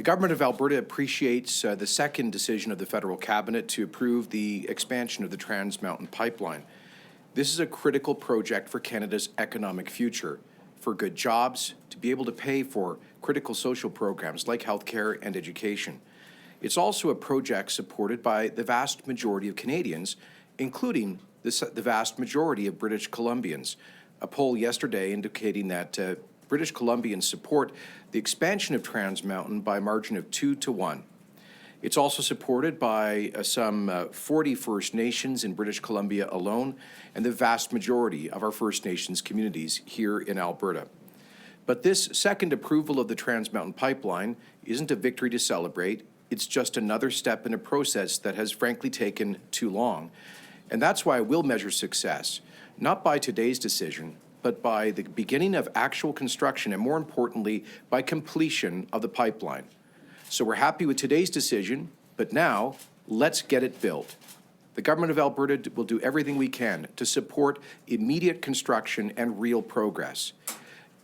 Government of Alberta appreciates the second decision of the federal cabinet to approve the expansion of the Trans Mountain Pipeline. This is a critical project for Canada's economic future, for good jobs, to be able to pay for critical social programs like healthcare and education. It's also a project supported by the vast majority of Canadians, including the vast majority of British Columbians. A poll yesterday indicating that British Columbians support the expansion of Trans Mountain by a margin of 2-1. It's also supported by some 40 First Nations in British Columbia alone, and the vast majority of our First Nations communities here in Alberta. But this second approval of the Trans Mountain Pipeline isn't a victory to celebrate. It's just another step in a process that has frankly taken too long. And that's why we'll measure success, not by today's decision, but by the beginning of actual construction and, more importantly, by completion of the pipeline. So we're happy with today's decision, but now let's get it built. The Government of Alberta will do everything we can to support immediate construction and real progress.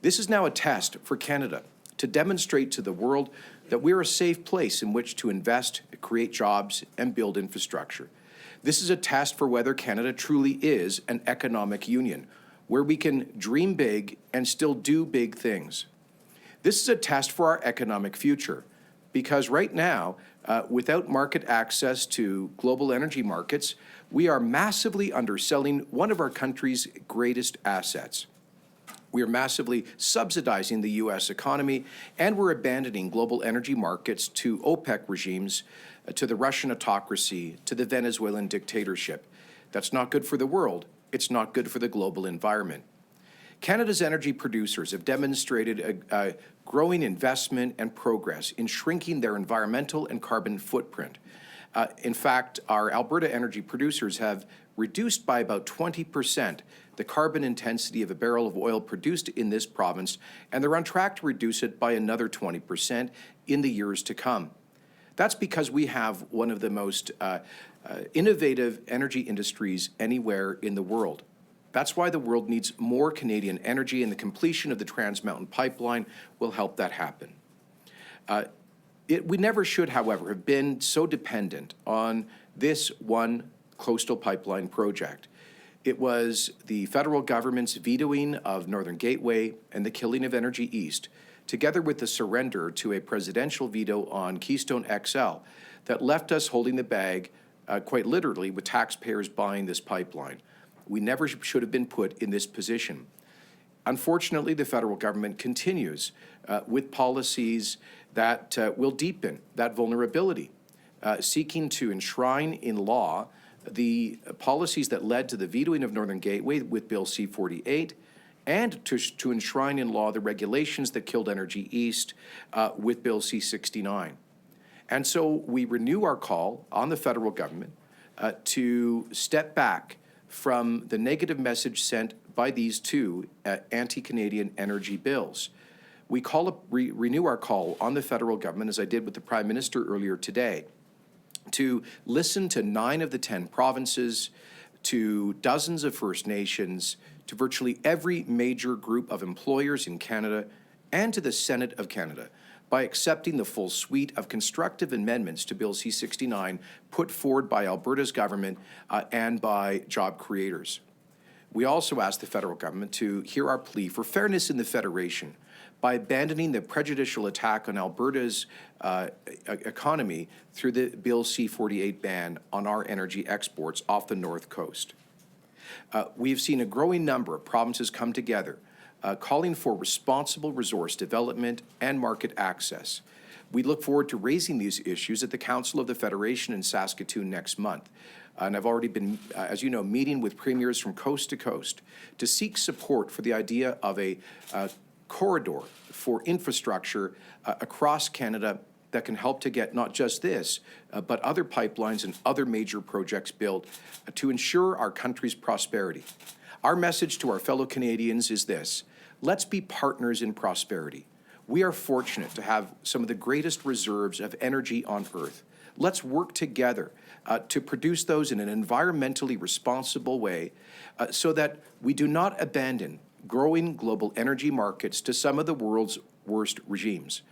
This is now a test for Canada to demonstrate to the world that we're a safe place in which to invest, create jobs, and build infrastructure. This is a test for whether Canada truly is an economic union, where we can dream big and still do big things. This is a test for our economic future, because right now, without market access to global energy markets, we are massively underselling one of our country's greatest assets. We are massively subsidizing the U.S. economy, and we're abandoning global energy markets to OPEC regimes, to the Russian autocracy, to the Venezuelan dictatorship. That's not good for the world. It's not good for the global environment. Canada's energy producers have demonstrated a growing investment and progress in shrinking their environmental and carbon footprint. In fact, our Alberta energy producers have reduced by about 20% the carbon intensity of a barrel of oil produced in this province, and they're on track to reduce it by another 20% in the years to come. That's because we have one of the most innovative energy industries anywhere in the world. That's why the world needs more Canadian energy, and the completion of the Trans Mountain Pipeline will help that happen. We never should, however, have been so dependent on this one coastal pipeline project. It was the federal government's vetoing of Northern Gateway and the killing of Energy East, together with the surrender to a presidential veto on Keystone XL, that left us holding the bag, quite literally, with taxpayers buying this pipeline. We never should have been put in this position. Unfortunately, the federal government continues with policies that will deepen that vulnerability, seeking to enshrine in law the policies that led to the vetoing of Northern Gateway with Bill C-48, and to enshrine in law the regulations that killed Energy East with Bill C-69. And so we renew our call on the federal government to step back from the negative message sent by these two anti-Canadian energy bills. We renew our call on the federal government, as I did with the Prime Minister earlier today, to listen to 9 of the 10 provinces, to dozens of First Nations, to virtually every major group of employers in Canada, and to the Senate of Canada, by accepting the full suite of constructive amendments to Bill C-69 put forward by Alberta's government and by job creators. We also ask the federal government to hear our plea for fairness in the Federation by abandoning the prejudicial attack on Alberta's economy through the Bill C-48 ban on our energy exports off the North Coast. We've seen a growing number of provinces come together calling for responsible resource development and market access. We look forward to raising these issues at the Council of the Federation in Saskatoon next month. And I've already been, as you know, meeting with premiers from coast to coast to seek support for the idea of a corridor for infrastructure across Canada that can help to get not just this, but other pipelines and other major projects built to ensure our country's prosperity. Our message to our fellow Canadians is this: let's be partners in prosperity. We are fortunate to have some of the greatest reserves of energy on Earth. Let's work together to produce those in an environmentally responsible way so that we do not abandon growing global energy markets to some of the world's worst regimes.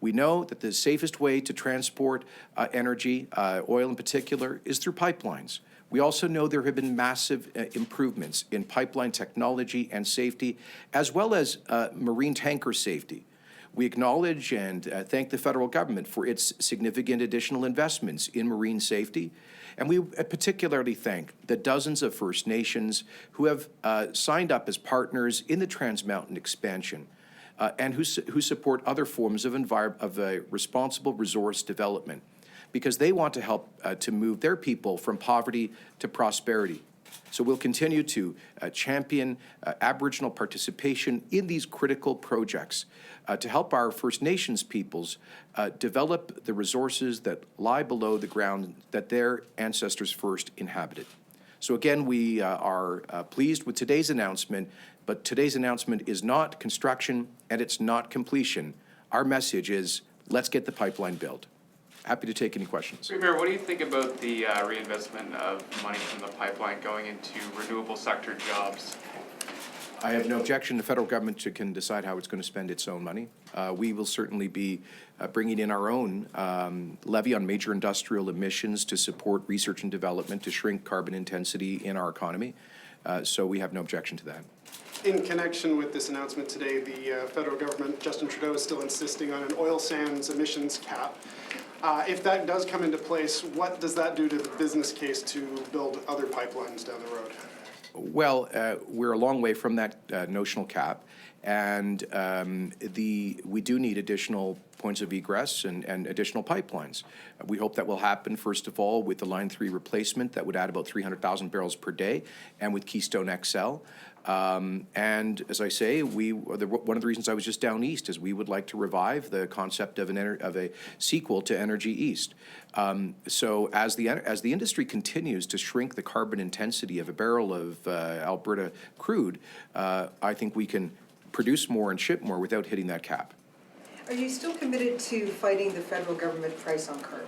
We know that the safest way to transport energy, oil in particular, is through pipelines. We also know there have been massive improvements in pipeline technology and safety, as well as marine tanker safety. We acknowledge and thank the federal government for its significant additional investments in marine safety. And we particularly thank the dozens of First Nations who have signed up as partners in the Trans Mountain expansion and who support other forms of responsible resource development, because they want to help to move their people from poverty to prosperity. So we'll continue to champion Aboriginal participation in these critical projects to help our First Nations peoples develop the resources that lie below the ground that their ancestors first inhabited. So again, we are pleased with today's announcement, but today's announcement is not construction and it's not completion. Our message is, let's get the pipeline built. Happy to take any questions. Premier, what do you think about the reinvestment of money from the pipeline going into renewable sector jobs? I have no objection. The federal government can decide how it's going to spend its own money. We will certainly be bringing in our own levy on major industrial emissions to support research and development to shrink carbon intensity in our economy. So we have no objection to that. In connection with this announcement today, the federal government, Justin Trudeau, is still insisting on an oil sands emissions cap. If that does come into place, what does that do to the business case to build other pipelines down the road? Well, we're a long way from that notional cap, and we do need additional points of egress and additional pipelines. We hope that will happen, first of all, with the Line 3 replacement that would add about 300,000 barrels per day, and with Keystone XL. And as I say, one of the reasons I was just down east is we would like to revive the concept of a sequel to Energy East. So as the industry continues to shrink the carbon intensity of a barrel of Alberta crude, I think we can produce more and ship more without hitting that cap. Are you still committed to fighting the federal government price on carbon?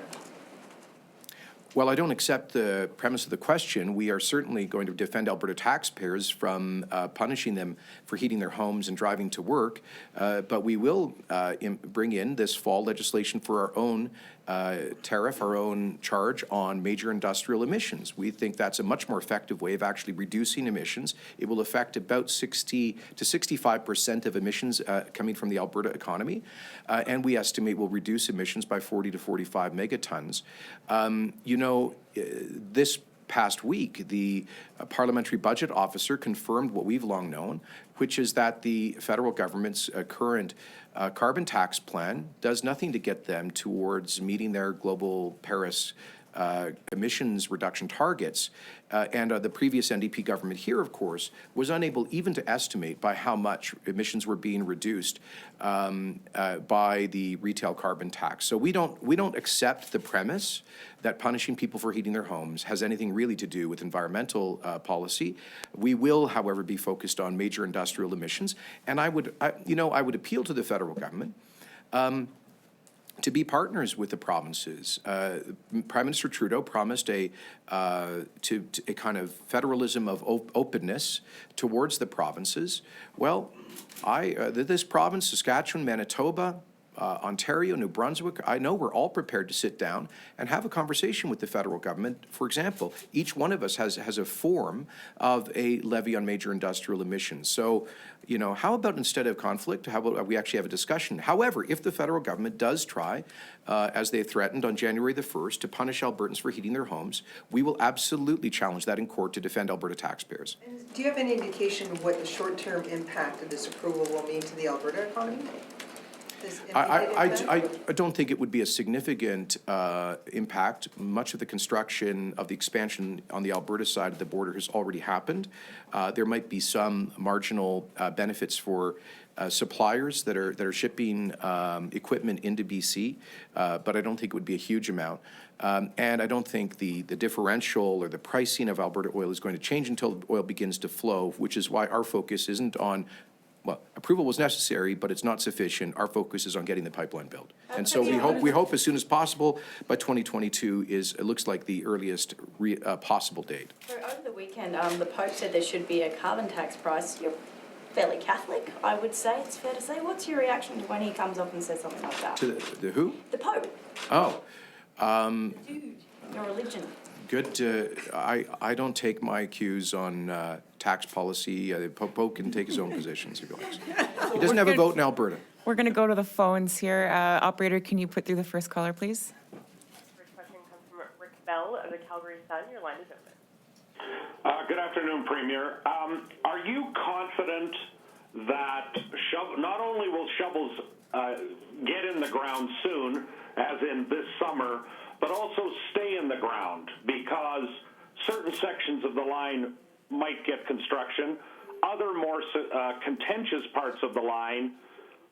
Well, I don't accept the premise of the question. We are certainly going to defend Alberta taxpayers from punishing them for heating their homes and driving to work, but we will bring in this fall legislation for our own tariff, our own charge on major industrial emissions. We think that's a much more effective way of actually reducing emissions. It will affect about 60 to 65% of emissions coming from the Alberta economy, and we estimate will reduce emissions by 40 to 45 megatons. This past week, the Parliamentary Budget Officer confirmed what we've long known, which is that the federal government's current carbon tax plan does nothing to get them towards meeting their global Paris emissions reduction targets. And the previous NDP government here, of course, was unable even to estimate by how much emissions were being reduced by the retail carbon tax. So we don't accept the premise that punishing people for heating their homes has anything really to do with environmental policy. We will, however, be focused on major industrial emissions. And I would appeal to the federal government to be partners with the provinces. Prime Minister Trudeau promised a kind of federalism of openness towards the provinces. Well, this province, Saskatchewan, Manitoba, Ontario, New Brunswick, I know we're all prepared to sit down and have a conversation with the federal government. For example, each one of us has a form of a levy on major industrial emissions. So, how about instead of conflict, how about we actually have a discussion? However, if the federal government does try, as they threatened on January the 1st, to punish Albertans for heating their homes, we will absolutely challenge that in court to defend Alberta taxpayers. Do you have any indication of what the short-term impact of this approval will mean to the Alberta economy? I don't think it would be a significant impact. Much of the construction of the expansion on the Alberta side of the border has already happened. There might be some marginal benefits for suppliers that are shipping equipment into BC, but I don't think it would be a huge amount. And I don't think the differential or the pricing of Alberta oil is going to change until oil begins to flow, which is why our focus isn't on approval was necessary, but it's not sufficient. Our focus is on getting the pipeline built. And so we hope as soon as possible, by 2022 it looks like the earliest possible date. So over the weekend, the Pope said there should be a carbon tax price. Your fairly Catholic, I would say. It's fair to say. What's your reaction to when he comes up and says something like that? To the who? The Pope. Oh, Dude, your religion. good. I don't take my cues on tax policy. The Pope can take his own positions if he likes. He doesn't have a vote in Alberta. We're going to go to the phones here. Operator, can you put through the first caller, please? First question comes from Rick Bell of the Calgary Sun. Your line is open. Good afternoon, Premier. Are you confident that not only will shovels get in the ground soon, as in this summer, but also stay in the ground because certain sections of the line might get construction, other more contentious parts of the line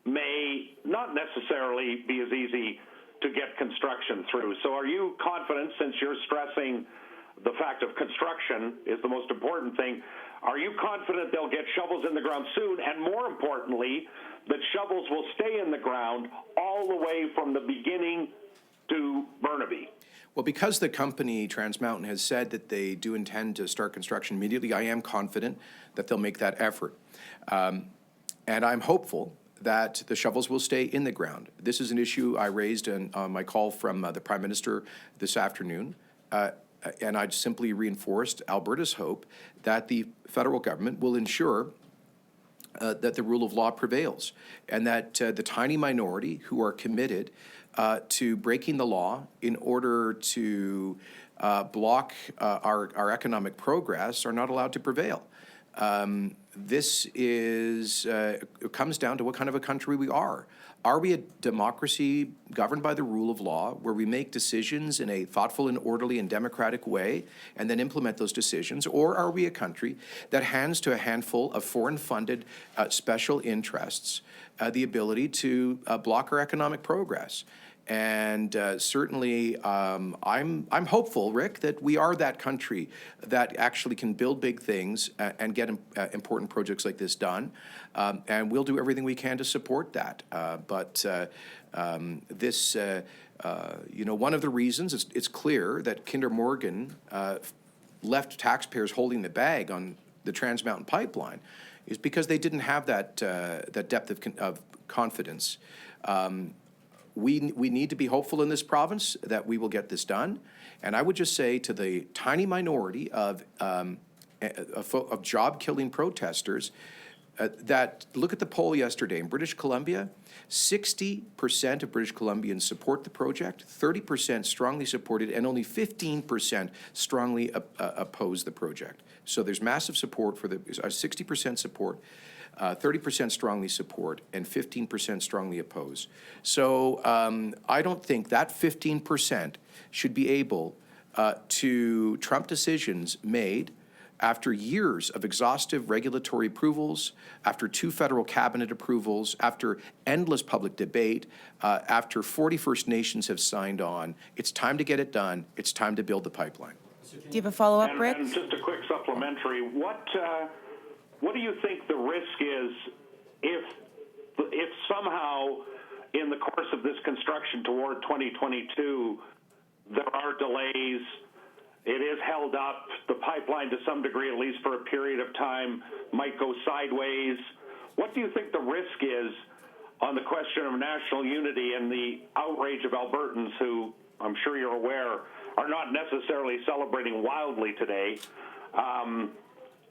may not necessarily be as easy to get construction through. So are you confident, since you're stressing the fact of construction is the most important thing, are you confident they'll get shovels in the ground soon, and more importantly, that shovels will stay in the ground all the way from the beginning to Burnaby? Well, because the company, Trans Mountain, has said that they do intend to start construction immediately, I am confident that they'll make that effort. And I'm hopeful that the shovels will stay in the ground. This is an issue I raised on my call from the Prime Minister this afternoon. And I simply reinforced Alberta's hope that the federal government will ensure that the rule of law prevails, and that the tiny minority who are committed to breaking the law in order to block our economic progress are not allowed to prevail. This is it comes down to what kind of a country we are. Are we a democracy governed by the rule of law, where we make decisions in a thoughtful and orderly and democratic way and then implement those decisions? Or are we a country that hands to a handful of foreign-funded special interests the ability to block our economic progress? And certainly, I'm hopeful, Rick, that we are that country that actually can build big things and get important projects like this done. And we'll do everything we can to support that. But this, one of the reasons it's clear that Kinder Morgan left taxpayers holding the bag on the Trans Mountain pipeline is because they didn't have that depth of confidence. We need to be hopeful in this province that we will get this done. And I would just say to the tiny minority of job-killing protesters that look at the poll yesterday in British Columbia. 60% of British Columbians support the project, 30% strongly support it, and only 15% strongly oppose the project. So there's massive support for the 60% support. 30% strongly support, and 15% strongly oppose. So I don't think that 15% should be able to trump decisions made after years of exhaustive regulatory approvals, after 2 federal cabinet approvals, after endless public debate, after 40 First Nations have signed on. It's time to get it done. It's time to build the pipeline. Do you have a follow-up, Rick? And just a quick supplementary. What do you think the risk is if somehow in the course of this construction toward 2022 there are delays, it is held up, the pipeline to some degree, at least for a period of time, might go sideways? What do you think the risk is on the question of national unity and the outrage of Albertans who, I'm sure you're aware, are not necessarily celebrating wildly today?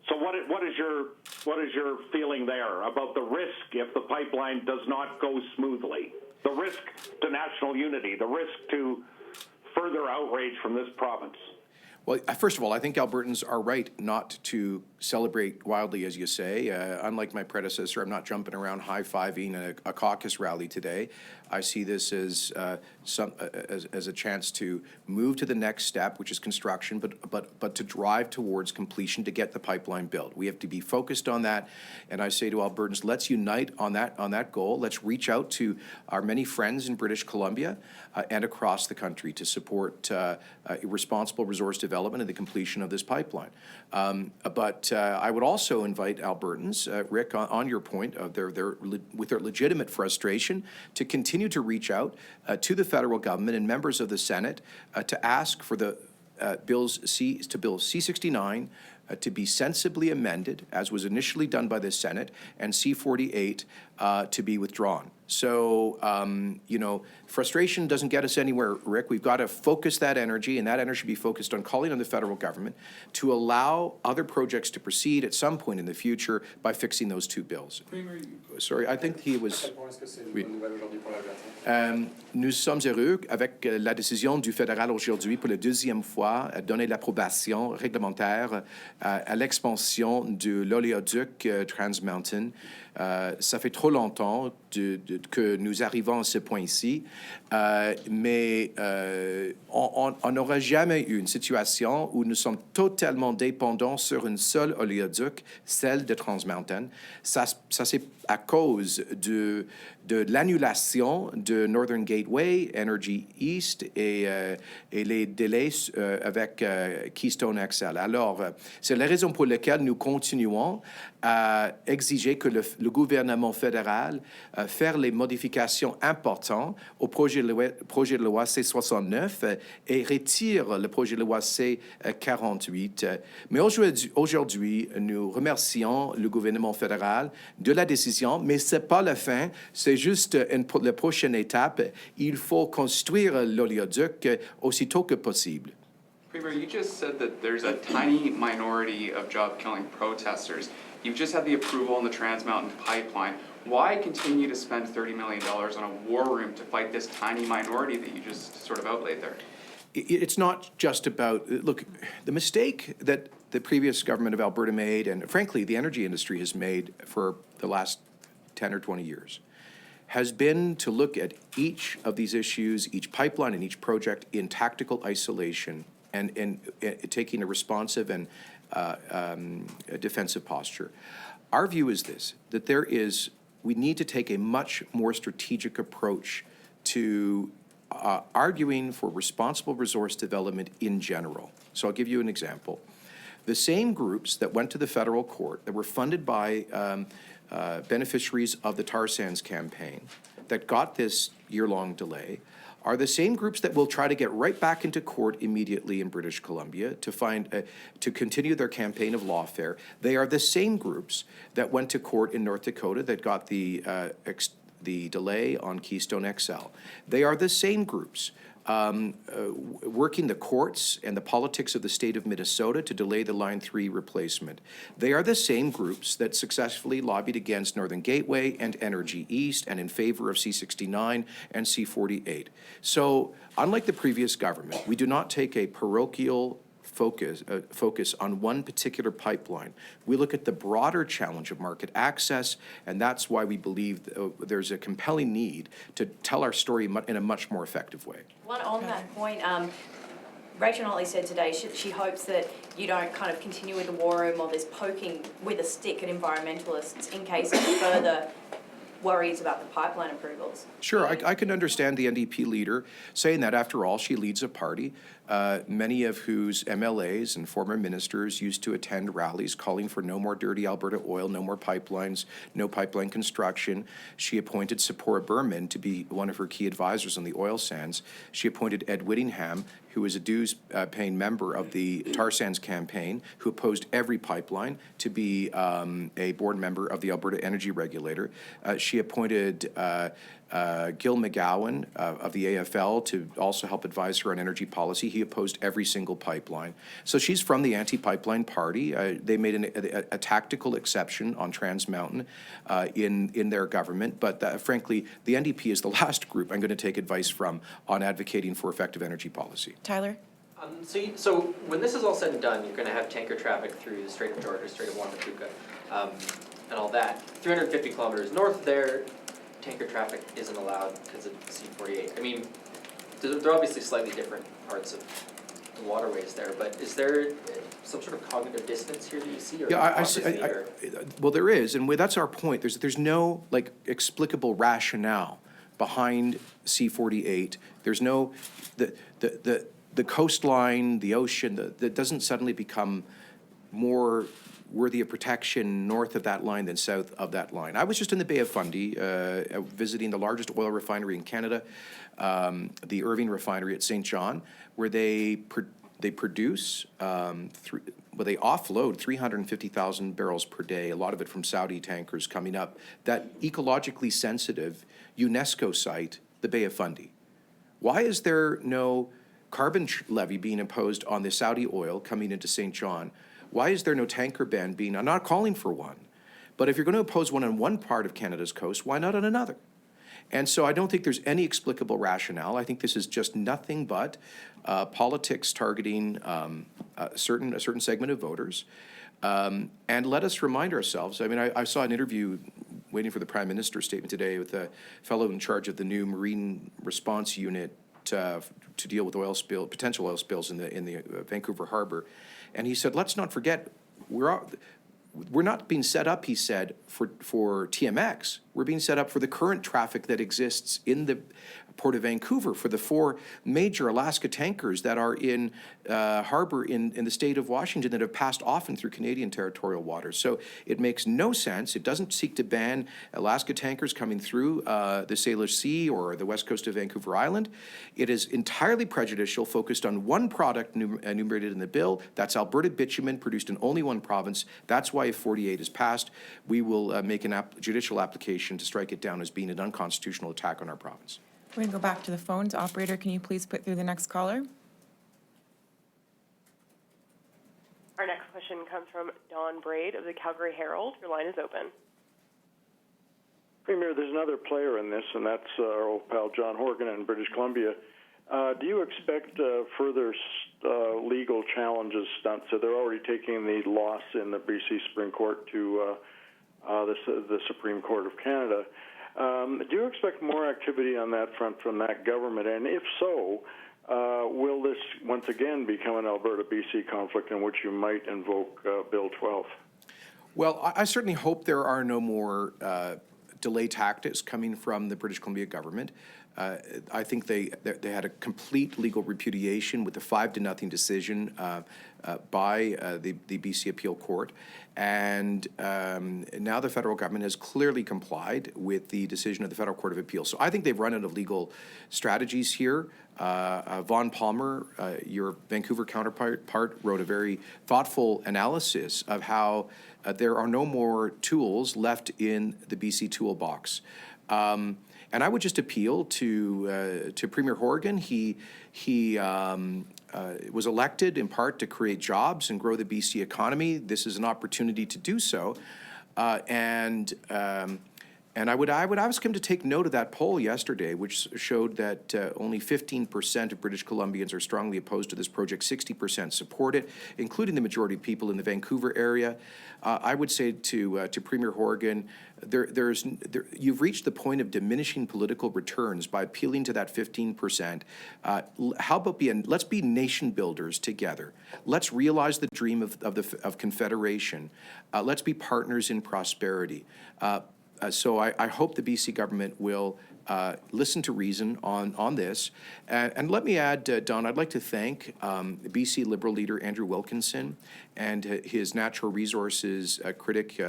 So what is your feeling there about the risk if the pipeline does not go smoothly? The risk to national unity, the risk to further outrage from this province? Well, first of all, I think Albertans are right not to celebrate wildly, as you say. Unlike my predecessor, I'm not jumping around high-fiving a caucus rally today. I see this as a chance to move to the next step, which is construction, but to drive towards completion to get the pipeline built. We have to be focused on that, and I say to Albertans, let's unite on that goal. Let's reach out to our many friends in British Columbia and across the country to support responsible resource development and the completion of this pipeline. But I would also invite Albertans, Rick, on your point of with their legitimate frustration, to continue to reach out to the federal government and members of the Senate to ask for the Bill C-69, to be sensibly amended, as was initially done by the Senate, and C-48 to be withdrawn. So, frustration doesn't get us anywhere, Rick. We've got to focus that energy, and that energy should be focused on calling on the federal government to allow other projects to proceed at some point in the future by fixing those two bills. Sorry, I think he was... Oui. Nous sommes heureux avec la décision du fédéral aujourd'hui pour la deuxième fois donner l'approbation réglementaire à l'expansion de l'oléoduc Trans Mountain. Ça fait trop longtemps que nous arrivons à ce point-ci, mais on n'aura jamais eu une situation où nous sommes totalement dépendants sur une seule oléoduc, celle de Trans Mountain. Ça c'est à cause de l'annulation de Northern Gateway, Energy East et les délais avec Keystone XL. Alors, c'est la raison pour laquelle nous continuons à exiger que le gouvernement fédéral faire les modifications importantes au projet de loi C-69 et retire le projet de loi C-48. Mais aujourd'hui, nous remercions le gouvernement fédéral de la décision, mais ce n'est pas la fin, c'est juste la prochaine étape. Il faut construire l'oléoduc aussitôt que possible. Premier, you just said that there's a tiny minority of job-killing protesters. You've just had the approval on the Trans Mountain Pipeline. Why continue to spend $30 million on a war room to fight this tiny minority that you just sort of outlaid there? It's not just about, look, the mistake that the previous government of Alberta made, and frankly, the energy industry has made for the last 10 or 20 years, has been to look at each of these issues, each pipeline and each project in tactical isolation and taking a responsive and a defensive posture. Our view is this, that we need to take a much more strategic approach to arguing for responsible resource development in general. So I'll give you an example. The same groups that went to the federal court that were funded by beneficiaries of the tar sands campaign that got this year-long delay are the same groups that will try to get right back into court immediately in British Columbia to continue their campaign of lawfare. They are the same groups that went to court in North Dakota that got the delay on Keystone XL. They are the same groups working the courts and the politics of the state of Minnesota to delay the Line 3 replacement. They are the same groups that successfully lobbied against Northern Gateway and Energy East and in favor of C-69 and C-48. So, unlike the previous government, we do not take a parochial focus on one particular pipeline. We look at the broader challenge of market access, and that's why we believe there's a compelling need to tell our story in a much more effective way. One on that point, Rachel Notley said today she hopes that you don't kind of continue with the war room or this poking with a stick at environmentalists in case of further worries about the pipeline approvals. Sure, I can understand the NDP leader saying that. After all, she leads a party, many of whose MLAs and former ministers used to attend rallies calling for no more dirty Alberta oil, no more pipelines, no pipeline construction. She appointed Sephora Berman to be one of her key advisors on the oil sands. She appointed Ed Whittingham, who is a dues-paying member of the tar sands campaign, who opposed every pipeline, to be a board member of the Alberta Energy Regulator. She appointed Gil McGowan of the AFL to also help advise her on energy policy. He opposed every single pipeline. So she's from the anti-pipeline party. They made a tactical exception on Trans Mountain in their government, but frankly, the NDP is the last group I'm going to take advice from on advocating for effective energy policy. Tyler? So when this is all said and done, you're going to have tanker traffic through the Strait of Georgia, Strait of Juan de Fuca, and all that. 350 kilometers north of there, tanker traffic isn't allowed because of C-48. I mean, they're obviously slightly different parts of the waterways there, but is there some sort of cognitive dissonance here that you see? Or Yeah, well, there is, and that's our point. There's no explicable rationale behind C-48. There's no the coastline, the ocean, that doesn't suddenly become more worthy of protection north of that line than south of that line. I was just in the Bay of Fundy visiting the largest oil refinery in Canada, the Irving Refinery at St. John, where they produce they offload 350,000 barrels per day, a lot of it from Saudi tankers coming up, that ecologically sensitive UNESCO site, the Bay of Fundy. Why is there no carbon levy being imposed on the Saudi oil coming into St. John? Why is there no tanker ban being, I'm not calling for one, but if you're going to impose one on one part of Canada's coast, why not on another? And so I don't think there's any explicable rationale. I think this is just nothing but politics targeting a certain segment of voters. And let us remind ourselves, I mean, I saw an interview waiting for the Prime Minister's statement today with a fellow in charge of the new Marine Response Unit to deal with potential oil spills in the Vancouver Harbor. And he said, let's not forget, we're not being set up, he said, for TMX. We're being set up for the current traffic that exists in the Port of Vancouver, for the 4 major Alaska tankers that are in harbor in the state of Washington that have passed often through Canadian territorial waters. So it makes no sense. It doesn't seek to ban Alaska tankers coming through the Salish Sea or the west coast of Vancouver Island. It is entirely prejudicial, focused on one product enumerated in the bill. That's Alberta bitumen, produced in only one province. That's why if 48 is passed, we will make an judicial application to strike it down as being an unconstitutional attack on our province. We're going to go back to the phones. Operator, can you please put through the next caller? Our next question comes from Don Braid of the Calgary Herald. Your line is open. Premier, there's another player in this, and that's our old pal John Horgan in British Columbia. Do you expect further legal challenges, stunts? So they're already taking the loss in the BC Supreme Court to the Supreme Court of Canada. Do you expect more activity on that front from that government? And if so, will this once again become an Alberta-BC conflict in which you might invoke Bill 12? Well, I certainly hope there are no more delay tactics coming from the British Columbia government. I think they had a complete legal repudiation with the 5-0 decision by the BC Appeal Court. And now the federal government has clearly complied with the decision of the Federal Court of Appeal. So I think they've run out of legal strategies here. Vaughn Palmer, your Vancouver counterpart, wrote a very thoughtful analysis of how there are no more tools left in the BC toolbox. And I would just appeal to Premier Horgan. He was elected in part to create jobs and grow the BC economy. This is an opportunity to do so. And I would ask him to take note of that poll yesterday, which showed that only 15% of British Columbians are strongly opposed to this project, 60% support it, including the majority of people in the Vancouver area. I would say to Premier Horgan, you've reached the point of diminishing political returns by appealing to that 15%. How about let's be nation builders together. Let's realize the dream of confederation. Let's be partners in prosperity. So I hope the BC government will listen to reason on this. And let me add, Don, I'd like to thank BC Liberal leader Andrew Wilkinson and his natural resources critic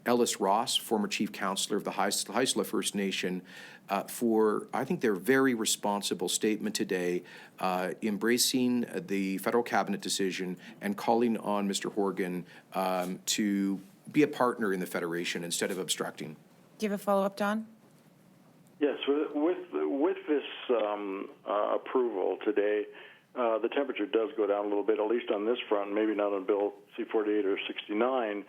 Ellis Ross, former chief councillor of the Haisla First Nation, for, I think, their very responsible statement today, embracing the federal cabinet decision and calling on Mr. Horgan to be a partner in the Federation instead of obstructing. Do you have a follow-up, Don? Yes, with this approval today, the temperature does go down a little bit, at least on this front, maybe not on Bill C-48 or 69.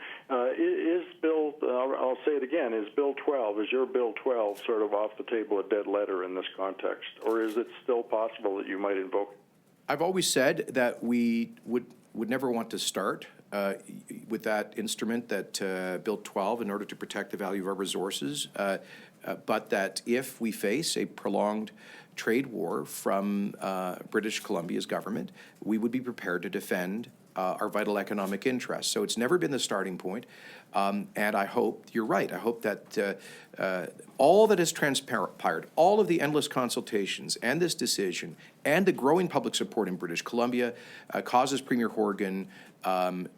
Is Bill, I'll say it again, is Bill 12, is your Bill 12 sort of off the table, a dead letter in this context? Or is it still possible that you might invoke? I've always said that we would never want to start with that instrument, that Bill 12, in order to protect the value of our resources, but that if we face a prolonged trade war from British Columbia's government, we would be prepared to defend our vital economic interests. So it's never been the starting point, and I hope, you're right, I hope that all that has transpired, all of the endless consultations and this decision and the growing public support in British Columbia causes Premier Horgan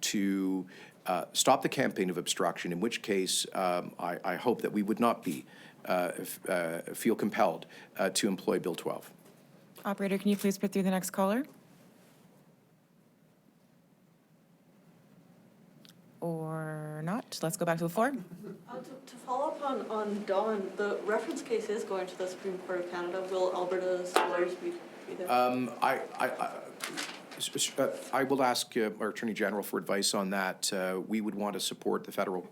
to stop the campaign of obstruction, in which case I hope that we would not be feel compelled to employ Bill 12. Operator, can you please put through the next caller? Or not? Let's go back to the floor. To follow up on Don, the reference case is going to the Supreme Court of Canada. Will Alberta's lawyers be there? I will ask our Attorney General for advice on that. We would want to support the federal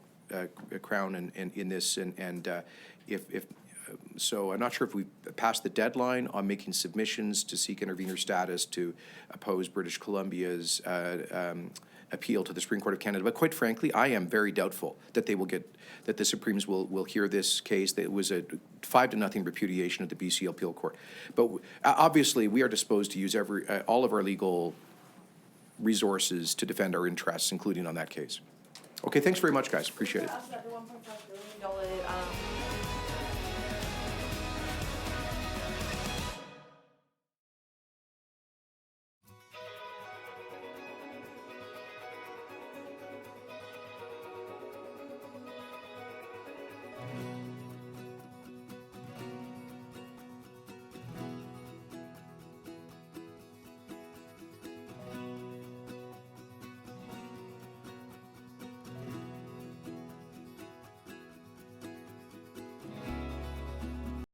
Crown in this, and so I'm not sure if we've passed the deadline on making submissions to seek intervenor status to oppose British Columbia's appeal to the Supreme Court of Canada. But quite frankly, I am very doubtful that that the Supremes will hear this case. That it was a 5-0 repudiation of the BC Appeal Court. But obviously, we are disposed to use all of our legal resources to defend our interests, including on that case. Okay, thanks very much, guys. Appreciate it. After that, the $1.5 billion